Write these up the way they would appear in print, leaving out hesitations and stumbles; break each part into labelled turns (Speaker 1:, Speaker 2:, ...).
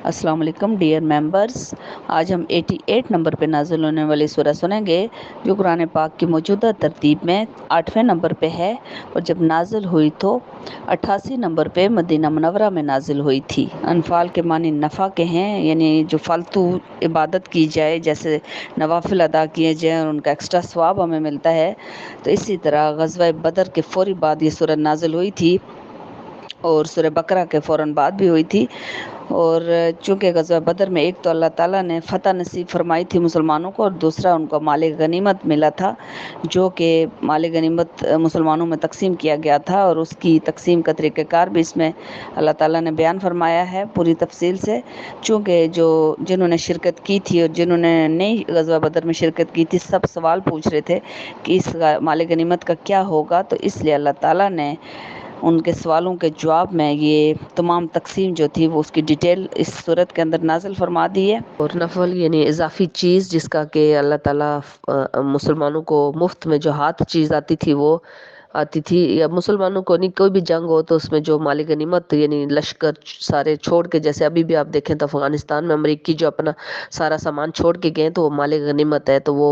Speaker 1: السلام علیکم dear members, آج ہم 88 نمبر پہ نازل ہونے والی سورہ سنیں گے جو قرآن پاک کی موجودہ ترتیب میں 8ویں نمبر پہ ہے، اور جب نازل ہوئی تو 88 نمبر پہ مدینہ منورہ میں نازل ہوئی تھی۔ انفال کے معنی نفع کے ہیں، یعنی جو فالتو عبادت کی جائے، جیسے نوافل ادا کیے جائیں اور ان کا ایکسٹرا ثواب ہمیں ملتا ہے، تو اسی طرح غزوہ بدر کے فوری بعد یہ سورہ نازل ہوئی تھی، اور سورہ بقرہ کے فوراً بعد بھی ہوئی تھی۔ اور چونکہ غزوہ بدر میں ایک تو اللہ تعالیٰ نے فتح نصیب فرمائی تھی مسلمانوں کو، اور دوسرا ان کو مال غنیمت ملا تھا، جو کہ مال غنیمت مسلمانوں میں تقسیم کیا گیا تھا، اور اس کی تقسیم کا طریقہ کار بھی اس میں اللہ تعالیٰ نے بیان فرمایا ہے پوری تفصیل سے۔ چونکہ جنہوں نے شرکت کی تھی اور جنہوں نے نئی غزوہ بدر میں شرکت کی تھی، سب سوال پوچھ رہے تھے کہ اس مال غنیمت کا کیا ہوگا، تو اس لیے اللہ تعالیٰ نے ان کے سوالوں کے جواب میں یہ تمام تقسیم جو تھی وہ اس کی ڈیٹیل اس صورت کے اندر نازل فرما دی ہے۔ اور نفل یعنی اضافی چیز، جس کا کہ اللہ تعالیٰ مسلمانوں کو مفت میں جو ہاتھ چیز آتی تھی وہ آتی تھی، یا مسلمانوں کو نہیں، کوئی بھی جنگ ہو تو اس میں جو مال غنیمت یعنی لشکر سارے چھوڑ کے، جیسے ابھی بھی آپ دیکھیں تو افغانستان میں امریکی جو اپنا سارا سامان چھوڑ کے گئے تو وہ مال غنیمت ہے، تو وہ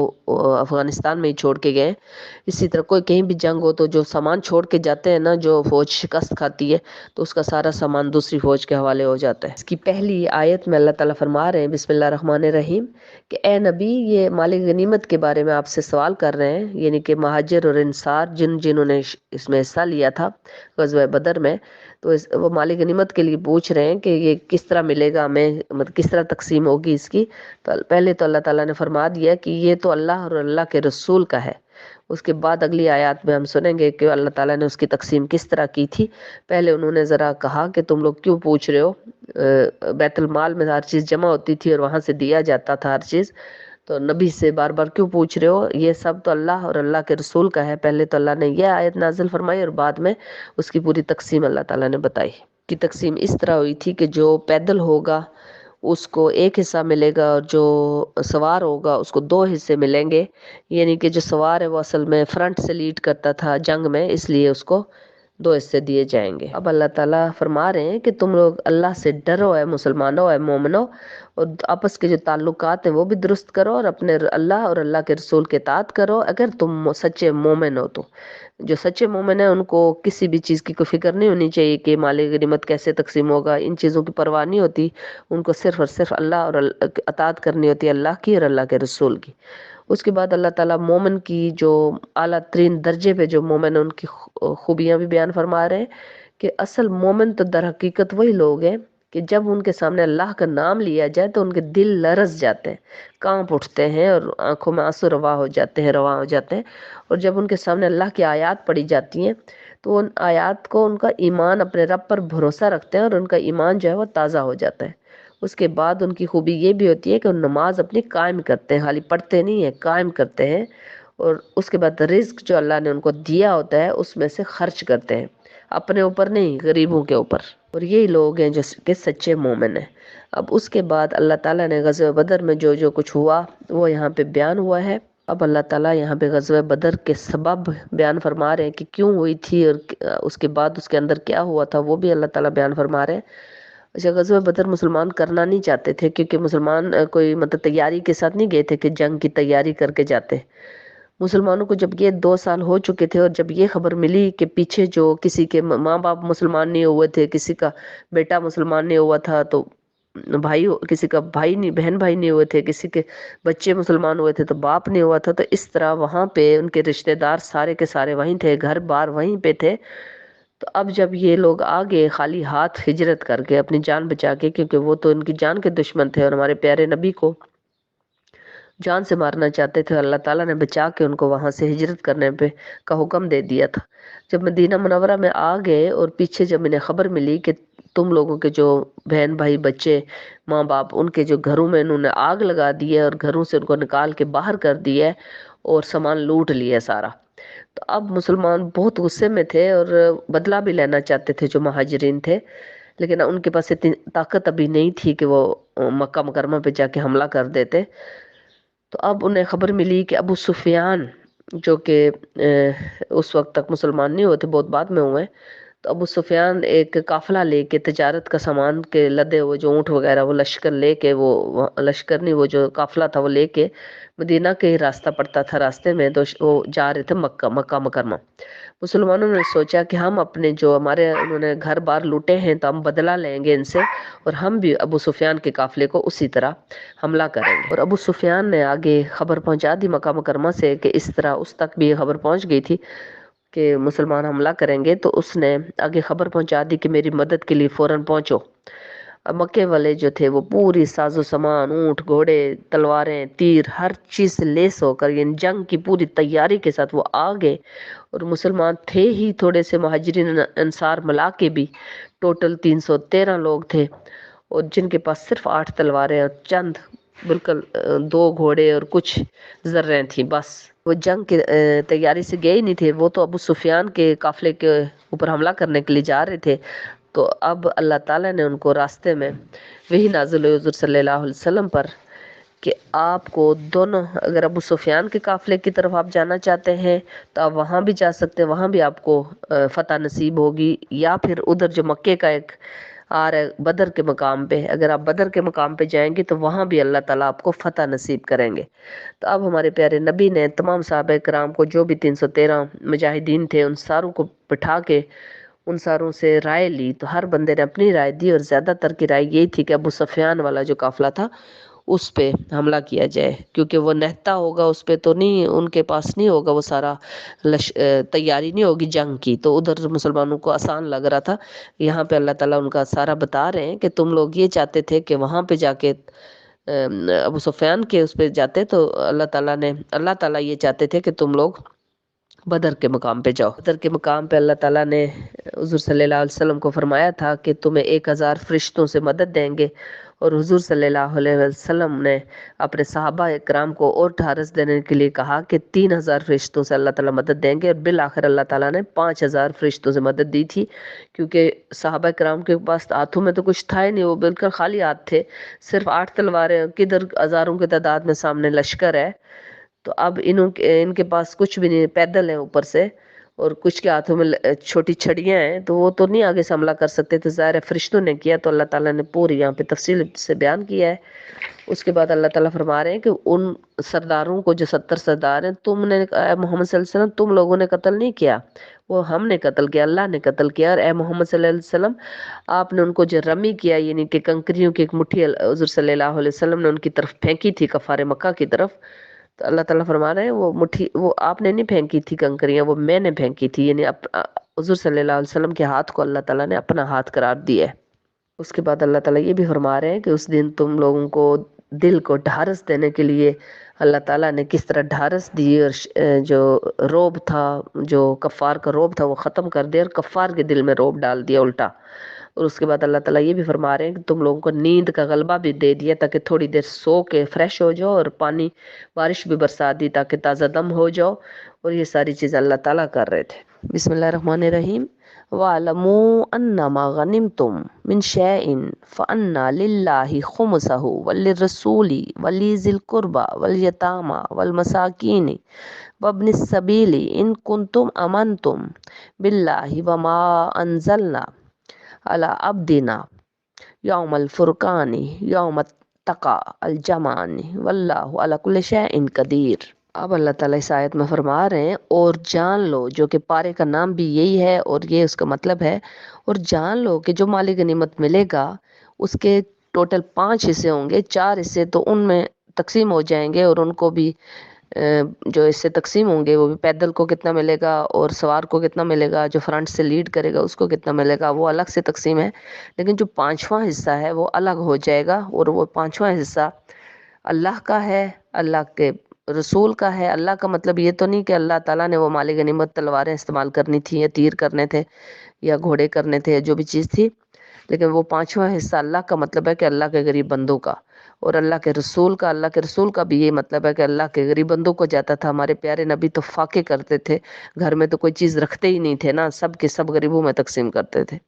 Speaker 1: افغانستان میں ہی چھوڑ کے گئے۔ اسی طرح کوئی کہیں بھی جنگ ہو تو جو سامان چھوڑ کے جاتے ہیں نا، جو فوج شکست کھاتی ہے تو اس کا سارا سامان دوسری فوج کے حوالے ہو جاتا ہے۔ اس کی پہلی آیت میں اللہ تعالیٰ فرما رہے ہیں، بسم اللہ الرحمن الرحیم، کہ اے نبی، یہ مال غنیمت کے بارے میں آپ سے سوال کر رہے ہیں، یعنی کہ مہاجر اور انصار جنہوں نے اس میں حصہ لیا تھا غزوہ بدر میں، تو وہ مال غنیمت کے لیے پوچھ رہے ہیں کہ یہ کس طرح ملے گا ہمیں، مطلب کس طرح تقسیم ہوگی اس کی۔ تو پہلے تو اللہ تعالیٰ نے فرما دیا کہ یہ تو اللہ اور اللہ کے رسول کا ہے۔ اس کے بعد اگلی آیات میں ہم سنیں گے کہ اللہ تعالیٰ نے اس کی تقسیم کس طرح کی تھی۔ پہلے انہوں نے ذرا کہا کہ تم لوگ کیوں پوچھ رہے ہو، بیت المال میں ہر چیز جمع ہوتی تھی اور وہاں سے دیا جاتا تھا ہر چیز، تو نبی سے بار بار کیوں پوچھ رہے ہو، یہ سب تو اللہ اور اللہ کے رسول کا ہے۔ پہلے تو اللہ نے یہ آیت نازل فرمائی اور بعد میں اس کی پوری تقسیم اللہ تعالیٰ نے بتائی۔ کی تقسیم اس طرح ہوئی تھی کہ جو پیدل ہوگا اس کو ایک حصہ ملے گا، اور جو سوار ہوگا اس کو دو حصے ملیں گے، یعنی کہ جو سوار ہے وہ اصل میں فرنٹ سے لیڈ کرتا تھا جنگ میں، اس لیے اس کو دو حصے دیے جائیں گے۔ اب اللہ تعالیٰ فرما رہے ہیں کہ تم لوگ اللہ سے ڈرو، اے مسلمانوں، اے مومنوں، اور آپس کے جو تعلقات ہیں وہ بھی درست کرو، اور اپنے اللہ اور اللہ کے رسول کے اطاعت کرو اگر تم سچے مومن ہو تو۔ جو سچے مومن ہیں ان کو کسی بھی چیز کی کوئی فکر نہیں ہونی چاہیے کہ مال غنیمت کیسے تقسیم ہوگا، ان چیزوں کی پرواہ نہیں ہوتی، ان کو صرف اور صرف اللہ اور اطاعت کرنی ہوتی ہے، اللہ کی اور اللہ کے رسول کی۔ اس کے بعد اللہ تعالیٰ مومن کی جو اعلیٰ ترین درجے پہ جو مومن ہیں ان کی خوبیاں بھی بیان فرما رہے ہیں، کہ اصل مومن تو در حقیقت وہی لوگ ہیں کہ جب ان کے سامنے اللہ کا نام لیا جائے تو ان کے دل لرز جاتے ہیں، کانپ اٹھتے ہیں، اور آنکھوں میں آنسو رواں ہو جاتے ہیں، اور جب ان کے سامنے اللہ کی آیات پڑھی جاتی ہیں تو ان آیات کو، ان کا ایمان اپنے رب پر بھروسہ رکھتے ہیں، اور ان کا ایمان جو ہے وہ تازہ ہو جاتا ہے۔ اس کے بعد ان کی خوبی یہ بھی ہوتی ہے کہ وہ نماز اپنی قائم کرتے ہیں، خالی پڑھتے نہیں ہیں، قائم کرتے ہیں، اور اس کے بعد رزق جو اللہ نے ان کو دیا ہوتا ہے اس میں سے خرچ کرتے ہیں، اپنے اوپر نہیں، غریبوں کے اوپر۔ اور یہی لوگ ہیں جو کہ سچے مومن ہیں۔ اب اس کے بعد اللہ تعالیٰ نے غزوہ بدر میں جو کچھ ہوا وہ یہاں پہ بیان ہوا ہے۔ اب اللہ تعالیٰ یہاں پہ غزوہ بدر کے سبب بیان فرما رہے ہیں کہ کیوں ہوئی تھی، اور اس کے بعد اس کے اندر کیا ہوا تھا وہ بھی اللہ تعالیٰ بیان فرما رہے ہیں۔ اچھا، غزوہ بدر مسلمان کرنا نہیں چاہتے تھے، کیونکہ مسلمان کوئی مطلب تیاری کے ساتھ نہیں گئے تھے کہ جنگ کی تیاری کر کے جاتے۔ مسلمانوں کو جب یہ 2 سال ہو چکے تھے اور جب یہ خبر ملی کہ پیچھے جو کسی کے ماں باپ مسلمان نہیں ہوئے تھے، کسی کا بیٹا مسلمان نہیں ہوا تھا، تو کسی کا بھائی نہیں، بہن بھائی نہیں ہوئے تھے، کسی کے بچے مسلمان ہوئے تھے تو باپ نہیں ہوا تھا، تو اس طرح وہاں پہ ان کے رشتہ دار سارے کے سارے وہیں تھے، گھر بار وہیں پہ تھے۔ تو اب جب یہ لوگ آگے خالی ہاتھ ہجرت کر کے اپنی جان بچا کے، کیونکہ وہ تو ان کی جان کے دشمن تھے اور ہمارے پیارے نبی کو جان سے مارنا چاہتے تھے، اللہ تعالیٰ نے بچا کے ان کو وہاں سے ہجرت کرنے کا حکم دے دیا تھا۔ جب مدینہ منورہ میں آ گئے اور پیچھے جب انہیں خبر ملی کہ تم لوگوں کے جو بہن بھائی بچے ماں باپ، ان کے جو گھروں میں انہوں نے آگ لگا دی ہے اور گھروں سے ان کو نکال کے باہر کر دیا ہے اور سامان لوٹ لیا سارا، تو اب مسلمان بہت غصے میں تھے اور بدلہ بھی لینا چاہتے تھے جو مہاجرین تھے، لیکن ان کے پاس اتنی طاقت ابھی نہیں تھی کہ وہ مکہ مکرمہ پہ جا کے حملہ کر دیتے۔ تو اب انہیں خبر ملی کہ ابو سفیان جو کہ اس وقت تک مسلمان نہیں ہوئے تھے، بہت بعد میں ہوئے،
Speaker 2: تو ابو سفیان ایک قافلہ لے کے تجارت کا سامان کے لدے ہوئے جو اونٹ وغیرہ وہ لشکر لے کے وہ لشکر نہیں وہ جو قافلہ تھا وہ لے کے مدینہ کے ہی راستہ پڑتا تھا، راستے میں تو وہ جا رہے تھے مکہ مکرمہ۔ مسلمانوں نے سوچا کہ ہم اپنے جو ہمارے انہوں نے گھر بار لوٹے ہیں تو ہم بدلہ لیں گے ان سے، اور ہم بھی ابو سفیان کے قافلے کو اسی طرح حملہ کریں گے۔ اور ابو سفیان نے آگے خبر پہنچا دی مکہ مکرمہ سے کہ اس طرح اس تک بھی یہ خبر پہنچ گئی تھی کہ مسلمان حملہ کریں گے، تو اس نے آگے خبر پہنچا دی کہ میری مدد کے لیے فوراً پہنچو۔ اب مکے والے جو تھے وہ پوری ساز و سامان، اونٹ گھوڑے تلواریں تیر ہر چیز سے لیس ہو کر، یعنی جنگ کی پوری تیاری کے ساتھ وہ آگے، اور مسلمان تھے ہی تھوڑے سے، مہاجرین انصار ملا کے بھی ٹوٹل 313 لوگ تھے، اور جن کے پاس صرف 8 تلواریں اور چند بالکل 2 گھوڑے اور کچھ ذریں تھیں بس۔ وہ جنگ کی تیاری سے گئے ہی نہیں تھے، وہ تو ابو سفیان کے قافلے کے اوپر حملہ کرنے کے لیے جا رہے تھے۔ تو اب اللہ تعالیٰ نے ان کو راستے میں وہی نازل ہوئی حضور صلی اللہ علیہ وسلم پر کہ آپ کو دونوں، اگر ابو سفیان کے قافلے کی طرف آپ جانا چاہتے ہیں تو آپ وہاں بھی جا سکتے ہیں، وہاں بھی آپ کو فتح نصیب ہوگی، یا پھر ادھر جو مکے کا ایک آ رہا ہے بدر کے مقام پہ، اگر آپ بدر کے مقام پہ جائیں گے تو وہاں بھی اللہ تعالیٰ آپ کو فتح نصیب کریں گے۔ تو اب ہمارے پیارے نبی نے تمام صحابہ کرام کو، جو بھی 313 مجاہدین تھے، ان ساروں کو بٹھا کے ان ساروں سے رائے لی، تو ہر بندے نے اپنی رائے دی، اور زیادہ تر کی رائے یہی تھی کہ ابو سفیان والا جو قافلہ تھا اس پہ حملہ کیا جائے، کیونکہ وہ نہتا ہوگا اس پہ تو نہیں، ان کے پاس نہیں ہوگا وہ سارا تیاری نہیں ہوگی جنگ کی، تو ادھر مسلمانوں کو آسان لگ رہا تھا۔ یہاں پہ اللہ تعالیٰ ان کا سارا بتا رہے ہیں کہ تم لوگ یہ چاہتے تھے کہ وہاں پہ جا کے ابو سفیان کے اس پہ جاتے، تو اللہ تعالیٰ یہ چاہتے تھے کہ تم لوگ بدر کے مقام پہ جاؤ۔ بدر کے مقام پہ اللہ تعالیٰ نے حضور صلی اللہ علیہ وسلم کو فرمایا تھا کہ تمہیں 1000 فرشتوں سے مدد دیں گے، اور حضور صلی اللہ علیہ وسلم نے اپنے صحابہ اکرام کو اور ڈھارس دینے کے لیے کہا کہ 3000 فرشتوں سے اللہ تعالیٰ مدد دیں گے، اور بالآخر اللہ تعالیٰ نے 5000 فرشتوں سے مدد دی تھی، کیونکہ صحابہ کرام کے پاس ہاتھوں میں تو کچھ تھا ہی نہیں، وہ بالکل خالی ہاتھ تھے، صرف 8 تلواریں، کدھر ہزاروں کی تعداد میں سامنے لشکر ہے، تو اب ان کے پاس کچھ بھی نہیں، پیدل ہیں اوپر سے، اور کچھ کے ہاتھوں میں چھوٹی چھڑیاں ہیں، تو وہ تو نہیں آگے سے حملہ کر سکتے، تو ظاہر ہے فرشتوں نے کیا، تو اللہ تعالیٰ نے پوری یہاں پہ تفصیل سے بیان کیا ہے۔ اس کے بعد اللہ تعالیٰ فرما رہے ہیں کہ ان سرداروں کو، جو 70 سردار ہیں، تم نے، اے محمد صلی اللہ علیہ وسلم، تم لوگوں نے قتل نہیں کیا، وہ ہم نے قتل کیا، اللہ نے قتل کیا، اور اے محمد صلی اللہ علیہ وسلم آپ نے ان کو جو رمی کیا، یعنی کہ کنکریوں کی ایک مٹھی حضور صلی اللہ علیہ وسلم نے ان کی طرف پھینکی تھی، کفار مکہ کی طرف، تو اللہ تعالیٰ فرما رہے ہیں وہ مٹھی، وہ آپ نے نہیں پھینکی تھی کنکریاں، وہ میں نے پھینکی تھی، یعنی حضور صلی اللہ علیہ وسلم کے ہاتھ کو اللہ تعالیٰ نے اپنا ہاتھ قرار دیا ہے۔ اس کے بعد اللہ تعالیٰ یہ بھی فرما رہے ہیں کہ اس دن تم لوگوں کو دل کو ڈھارس دینے کے لیے اللہ تعالیٰ نے کس طرح ڈھارس دی، اور جو روب تھا، جو کفار کا روب تھا، وہ ختم کر دیا، اور کفار کے دل میں روب ڈال دیا الٹا۔ اور اس کے بعد اللہ تعالیٰ یہ بھی فرما رہے ہیں کہ تم لوگوں کو نیند کا غلبہ بھی دے دیا، تاکہ تھوڑی دیر سو کے فریش ہو جاؤ، اور پانی بارش بھی برسا دی تاکہ تازہ دم ہو جاؤ، اور یہ ساری چیزیں اللہ تعالیٰ کر رہے تھے۔ بسم اللہ الرحمن الرحیم۔ وَاعْلَمُوا أَنَّمَا غَنِمْتُم مِّن شَيْءٍ فَأَنَّ لِلَّهِ خُمُسَهُ وَلِلرَّسُولِ وَلِذِي الْقُرْبَى وَالْيَتَامَى وَالْمَسَاكِينِ وَابْنِ السَّبِيلِ إِن كُنتُمْ آمَنتُم بِاللَّهِ وَمَا أَنزَلْنَا عَلَىٰ عَبْدِنَا يَوْمَ الْفُرْقَانِ يَوْمَ التَّقَىٰ الْجَمْعَانِ وَاللَّهُ عَلَىٰ كُلِّ شَيْءٍ قَدِيرٌ۔ اب اللہ تعالیٰ اس آیت میں فرما رہے ہیں، اور جان لو، جو کہ پارے کا نام بھی یہی ہے، اور یہ اس کا مطلب ہے، اور جان لو کہ جو مال غنیمت ملے گا اس کے ٹوٹل 5 حصے ہوں گے، 4 حصے تو ان میں تقسیم ہو جائیں گے، اور ان کو بھی جو اس سے تقسیم ہوں گے وہ بھی پیدل کو کتنا ملے گا، اور سوار کو کتنا ملے گا، جو فرنٹ سے لیڈ کرے گا اس کو کتنا ملے گا، وہ الگ سے تقسیم ہے، لیکن جو 5واں حصہ ہے وہ الگ ہو جائے گا، اور وہ 5واں حصہ اللہ کا ہے، اللہ کے رسول کا ہے۔ اللہ کا مطلب یہ تو نہیں کہ اللہ تعالیٰ نے وہ مال غنیمت تلواریں استعمال کرنی تھی، یا تیر کرنے تھے، یا گھوڑے کرنے تھے، جو بھی چیز تھی، لیکن وہ 5واں حصہ اللہ کا مطلب ہے کہ اللہ کے غریب بندوں کا، اور اللہ کے رسول کا بھی یہ مطلب ہے کہ اللہ کے غریب بندوں کو جاتا تھا۔ ہمارے پیارے نبی تو فاقے کرتے تھے، گھر میں تو کوئی چیز رکھتے ہی نہیں تھے نا، سب کے سب غریبوں میں تقسیم کرتے تھے،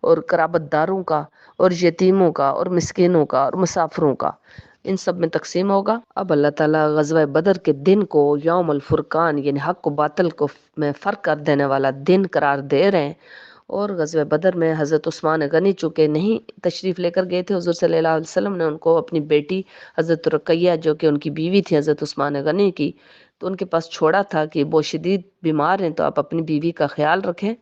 Speaker 2: اور قرابت داروں کا، اور یتیموں کا، اور مسکینوں کا، اور مسافروں کا، ان سب میں تقسیم ہوگا۔ اب اللہ تعالیٰ غزوہ بدر کے دن کو یوم الفرقان، یعنی حق و باطل کو میں فرق کر دینے والا دن قرار دے رہے ہیں، اور غزوہ بدر میں حضرت عثمان غنی چونکہ نہیں تشریف لے کر گئے تھے، حضور صلی اللہ علیہ وسلم نے ان کو اپنی بیٹی حضرت رقیہ جو کہ ان کی بیوی تھی حضرت عثمان غنی کی، تو ان کے پاس چھوڑا تھا کہ وہ شدید بیمار ہیں تو آپ اپنی بیوی کا خیال رکھیں،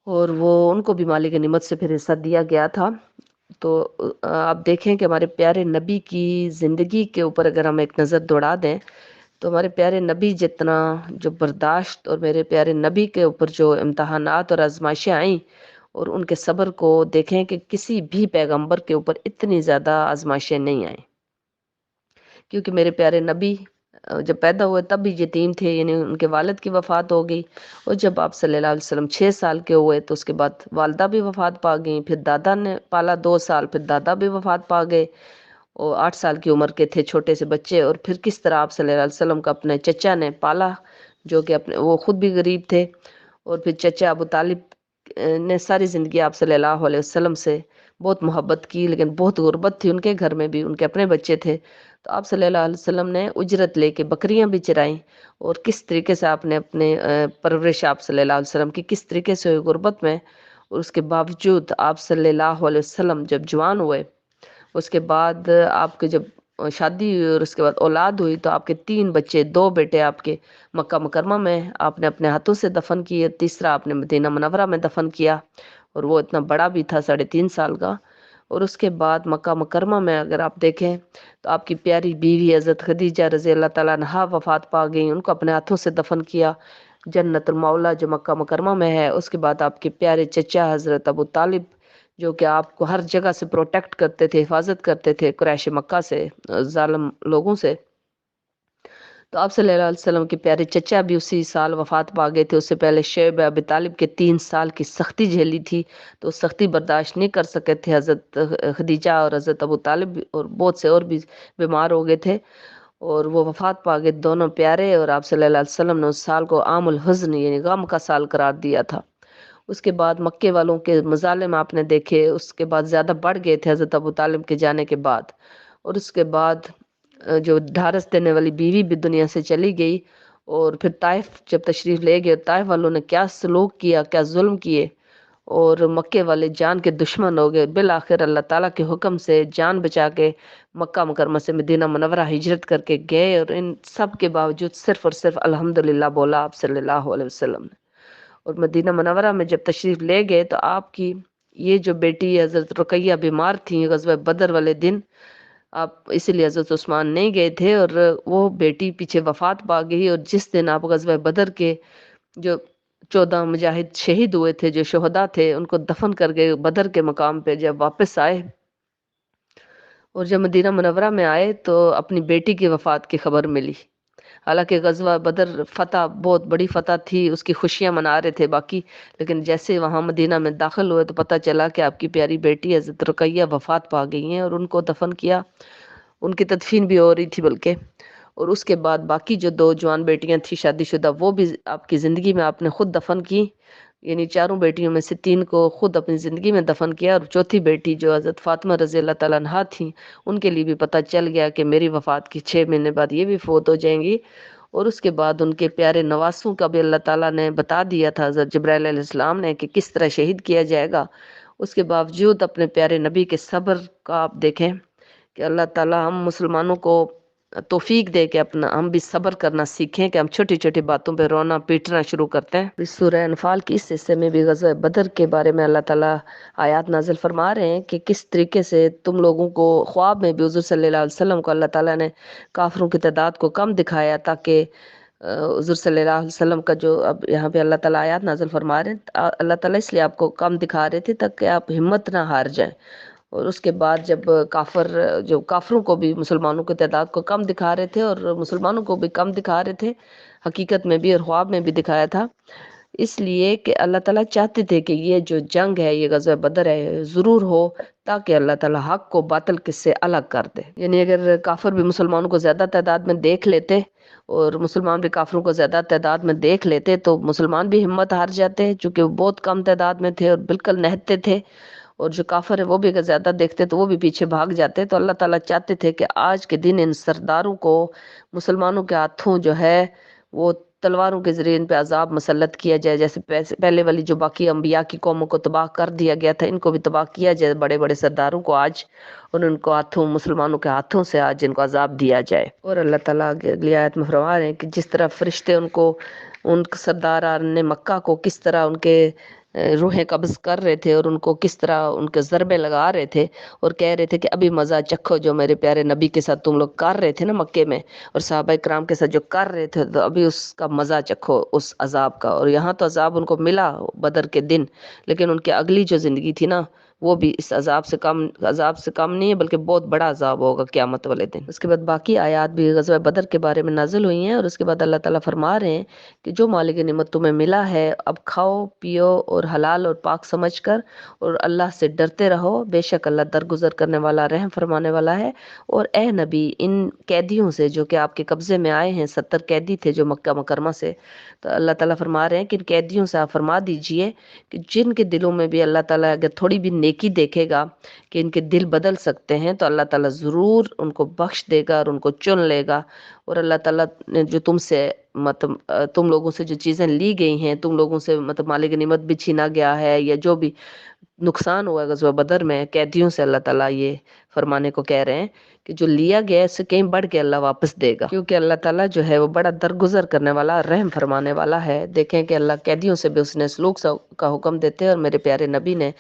Speaker 2: اور وہ ان کو بھی مالک نعمت سے پھر حصہ دیا گیا تھا۔ تو آپ دیکھیں کہ ہمارے پیارے نبی کی زندگی کے اوپر اگر ہم ایک نظر دوڑا دیں تو ہمارے پیارے نبی جتنا جو برداشت، اور میرے پیارے نبی کے اوپر جو امتحانات اور آزمائشیں آئیں، اور ان کے صبر کو دیکھیں کہ کسی بھی پیغمبر کے اوپر اتنی زیادہ آزمائشیں نہیں آئیں، کیونکہ میرے پیارے نبی جب پیدا ہوئے تب بھی یتیم تھے، یعنی ان کے والد کی وفات ہو گئی، اور جب آپ صلی اللہ علیہ وسلم 6 سال کے ہوئے تو اس کے بعد والدہ بھی وفات پا گئیں، پھر دادا نے پالا 2 سال، پھر دادا بھی وفات پا گئے، اور 8 سال کی عمر کے تھے چھوٹے سے بچے، اور پھر کس طرح آپ صلی اللہ علیہ وسلم کا اپنے چچا نے پالا، جو کہ اپنے وہ خود بھی غریب تھے، اور پھر چچا ابو طالب نے ساری زندگی آپ صلی اللہ علیہ وسلم سے بہت محبت کی، لیکن بہت غربت تھی ان کے گھر میں بھی، ان کے اپنے بچے تھے، تو آپ صلی اللہ علیہ وسلم نے اجرت لے کے بکریاں بھی چرائیں، اور کس طریقے سے آپ نے اپنے پرورش آپ صلی اللہ علیہ وسلم کی کس طریقے سے ہوئی غربت میں، اور اس کے باوجود آپ صلی اللہ علیہ وسلم جب جوان ہوئے، اس کے بعد آپ کے جب شادی ہوئی اور اس کے بعد اولاد ہوئی، تو آپ کے 3 بچے، 2 بیٹے آپ کے مکہ مکرمہ میں آپ نے اپنے ہاتھوں سے دفن کیے، تیسرا آپ نے مدینہ منورہ میں دفن کیا، اور وہ اتنا بڑا بھی تھا 3.5 سال کا، اور اس کے بعد مکہ مکرمہ میں اگر آپ دیکھیں تو آپ کی پیاری بیوی حضرت خدیجہ رضی اللہ تعالیٰ عنہا وفات پا گئیں، ان کو اپنے ہاتھوں سے دفن کیا جنت المولا جو مکہ مکرمہ میں ہے۔ اس کے بعد آپ کے پیارے چچا حضرت ابو طالب جو کہ آپ کو ہر جگہ سے پروٹیکٹ کرتے تھے، حفاظت کرتے تھے قریش مکہ سے، ظالم لوگوں سے، تو آپ صلی اللہ علیہ وسلم کے پیارے چچا بھی اسی سال وفات پا گئے تھے۔ اس سے پہلے شیب ابی طالب کے 3 سال کی سختی جھیلی تھی، تو سختی برداشت نہیں کر سکے تھے حضرت خدیجہ اور حضرت ابو طالب بھی، اور بہت سے اور بھی بیمار ہو گئے تھے، اور وہ وفات پا گئے دونوں پیارے، اور آپ صلی اللہ علیہ وسلم نے اس سال کو عام الحزن یعنی غم کا سال قرار دیا تھا۔ اس کے بعد مکے والوں کے مظالم آپ نے دیکھے، اس کے بعد زیادہ بڑھ گئے تھے حضرت ابو طالب کے جانے کے بعد، اور اس کے بعد جو ڈھارس دینے والی بیوی بھی دنیا سے چلی گئی، اور پھر طائف جب تشریف لے گئے، طائف والوں نے کیا سلوک کیا، کیا ظلم کیے، اور مکے والے جان کے دشمن ہو گئے، بالآخر اللہ تعالیٰ کے حکم سے جان بچا کے مکہ مکرمہ سے مدینہ منورہ ہجرت کر کے گئے، اور ان سب کے باوجود صرف اور صرف الحمدللہ بولا آپ صلی اللہ علیہ وسلم نے۔ اور مدینہ منورہ میں جب تشریف لے گئے تو آپ کی یہ جو بیٹی حضرت رقیہ بیمار تھیں غزوہ بدر والے دن، آپ اسی لیے حضرت عثمان نہیں گئے تھے، اور وہ بیٹی پیچھے وفات پا گئی، اور جس دن آپ غزوہ بدر کے جو 14 مجاہد شہید ہوئے تھے، جو شہداء تھے، ان کو دفن کر گئے بدر کے مقام پہ، جب واپس آئے اور جب مدینہ منورہ میں آئے تو اپنی بیٹی کی وفات کی خبر ملی۔ حالانکہ غزوہ بدر فتح بہت بڑی فتح تھی، اس کی خوشیاں منا رہے تھے باقی، لیکن جیسے وہاں مدینہ میں داخل ہوئے تو پتہ چلا کہ آپ کی پیاری بیٹی حضرت رقیہ وفات پا گئی ہیں، اور ان کو دفن کیا، ان کی تدفین بھی ہو رہی تھی بلکہ، اور اس کے بعد باقی جو 2 جوان بیٹیاں تھیں شادی شدہ، وہ بھی آپ کی زندگی میں آپ نے خود دفن کی، یعنی 4 بیٹیوں میں سے 3 کو خود اپنی زندگی میں دفن کیا، اور چوتھی بیٹی جو حضرت فاطمہ رضی اللہ تعالیٰ عنہا تھیں، ان کے لیے بھی پتہ چل گیا کہ میری وفات کی 6 مہینے بعد یہ بھی فوت ہو جائیں گی، اور اس کے بعد ان کے پیارے نواسوں کا بھی اللہ تعالیٰ نے بتا دیا تھا حضرت جبرائیل علیہ السلام نے کہ کس طرح شہید کیا جائے گا۔ اس کے باوجود اپنے پیارے نبی کے صبر کا آپ دیکھیں کہ اللہ تعالیٰ ہم مسلمانوں کو توفیق دے کہ اپنا ہم بھی صبر کرنا سیکھیں، کہ ہم چھوٹی چھوٹی باتوں پہ رونا پیٹنا شروع کرتے ہیں۔ اس سورہ انفال کی اس حصے میں بھی غزوہ بدر کے بارے میں اللہ تعالیٰ آیات نازل فرما رہے ہیں کہ کس طریقے سے تم لوگوں کو خواب میں بھی حضور صلی اللہ علیہ وسلم کو اللہ تعالیٰ نے کافروں کی تعداد کو کم دکھایا، تاکہ حضور صلی اللہ علیہ وسلم کا جو اب یہاں پہ اللہ تعالیٰ آیات نازل فرما رہے ہیں، اللہ تعالیٰ اس لیے آپ کو کم دکھا رہے تھے تاکہ آپ ہمت نہ ہار جائیں۔ اور اس کے بعد جب کافروں کو بھی مسلمانوں کی تعداد کو کم دکھا رہے تھے، اور مسلمانوں کو بھی کم دکھا رہے تھے، حقیقت میں بھی اور خواب میں بھی دکھایا تھا، اس لیے کہ اللہ تعالیٰ چاہتے تھے کہ یہ جو جنگ ہے، یہ غزوہ بدر ہے، ضرور ہو، تاکہ اللہ تعالیٰ حق کو باطل کس سے الگ کر دے۔ یعنی اگر کافر بھی مسلمانوں کو زیادہ تعداد میں دیکھ لیتے اور مسلمان بھی کافروں کو زیادہ تعداد میں دیکھ لیتے تو مسلمان بھی ہمت ہار جاتے، چونکہ وہ بہت کم تعداد میں تھے اور بالکل نہتے تھے، اور جو کافر ہے وہ بھی اگر زیادہ دیکھتے تو وہ بھی پیچھے بھاگ جاتے۔ تو اللہ تعالیٰ چاہتے تھے کہ آج کے دن ان سرداروں کو مسلمانوں کے ہاتھوں جو ہے وہ تلواروں کے ذریعے ان پہ عذاب مسلط کیا جائے، جیسے پہلے والی جو باقی انبیاء کی قوموں کو تباہ کر دیا گیا تھا، ان کو بھی تباہ کیا جائے، بڑے بڑے سرداروں کو آج، اور ان کو ہاتھوں مسلمانوں کے ہاتھوں سے آج ان کو عذاب دیا جائے۔ اور اللہ تعالیٰ اگلی آیت میں فرما رہے ہیں کہ جس طرح فرشتے ان سرداران نے مکہ کو کس طرح ان کے روحیں قبض کر رہے تھے، اور ان کو کس طرح ان کے ضربے لگا رہے تھے، اور کہہ رہے تھے کہ ابھی مزہ چکھو جو میرے پیارے نبی کے ساتھ تم لوگ کر رہے تھے نا مکے میں، اور صحابہ کرام کے ساتھ جو کر رہے تھے، تو ابھی اس کا مزہ چکھو اس عذاب کا۔ اور یہاں تو عذاب ان کو ملا بدر کے دن، لیکن ان کی اگلی جو زندگی تھی نا، وہ بھی اس عذاب سے کم نہیں ہے، بلکہ بہت بڑا عذاب ہوگا قیامت والے دن۔ اس کے بعد باقی آیات بھی غزوہ بدر کے بارے میں نازل ہوئی ہیں، اور اس کے بعد اللہ تعالیٰ فرما رہے ہیں کہ جو مال غنیمت تمہیں ملا ہے اب کھاؤ پیو اور حلال اور پاک سمجھ کر، اور اللہ سے ڈرتے رہو، بے شک اللہ درگزر کرنے والا رحم فرمانے والا ہے۔ اور اے نبی ان قیدیوں سے جو کہ آپ کے قبضے میں آئے ہیں، 70 قیدی تھے جو مکہ مکرمہ سے، تو اللہ تعالیٰ فرما رہے ہیں کہ ان قیدیوں سے آپ فرما دیجئے کہ جن کے دلوں میں بھی اللہ تعالیٰ اگر تھوڑی بھی نیکی دیکھے گا کہ ان کے دل بدل سکتے ہیں، تو اللہ تعالیٰ ضرور ان کو بخش دے گا اور ان کو چن لے گا۔ اور اللہ تعالیٰ نے جو تم لوگوں سے جو چیزیں لی گئی ہیں، تم لوگوں سے مال غنیمت بھی چھینا گیا ہے، یا جو بھی نقصان ہوا ہے غزوہ بدر میں قیدیوں سے، اللہ تعالیٰ یہ فرمانے کو کہہ رہے ہیں کہ جو لیا گیا ہے اس سے کہیں بڑھ کے اللہ واپس دے گا، کیونکہ اللہ تعالیٰ جو ہے وہ بڑا درگزر کرنے والا، رحم فرمانے والا ہے۔ دیکھیں کہ اللہ قیدیوں سے بھی حسن سلوک کا حکم دیتے ہیں، اور میرے پیارے نبی نے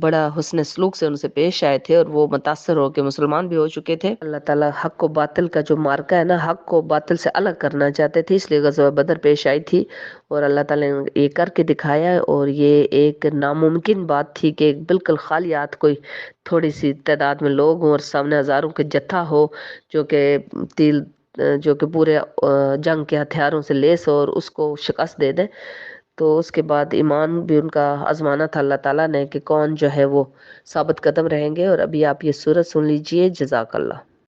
Speaker 2: بڑا حسن سلوک سے ان سے پیش آئے تھے، اور وہ متاثر ہو کے مسلمان بھی ہو چکے تھے۔ اللہ تعالیٰ حق و باطل کا جو مارکا ہے نا، حق کو باطل سے الگ کرنا چاہتے تھے، اس لیے غزوہ بدر پیش آئی تھی، اور اللہ تعالیٰ نے یہ کر کے دکھایا۔ اور یہ ایک ناممکن بات تھی کہ بالکل خالی ہاتھ کوئی تھوڑی سی تعداد میں لوگ ہوں اور سامنے ہزاروں کے جتھا ہو جو کہ پورے جنگ کے ہتھیاروں سے لیس ہو، اور اس کو شکست دے دے۔ تو اس کے بعد ایمان بھی ان کا آزمانا تھا اللہ تعالیٰ نے کہ کون جو ہے وہ ثابت قدم رہیں گے۔ اور ابھی آپ یہ سورت سن لیجئے۔ جزاک اللہ۔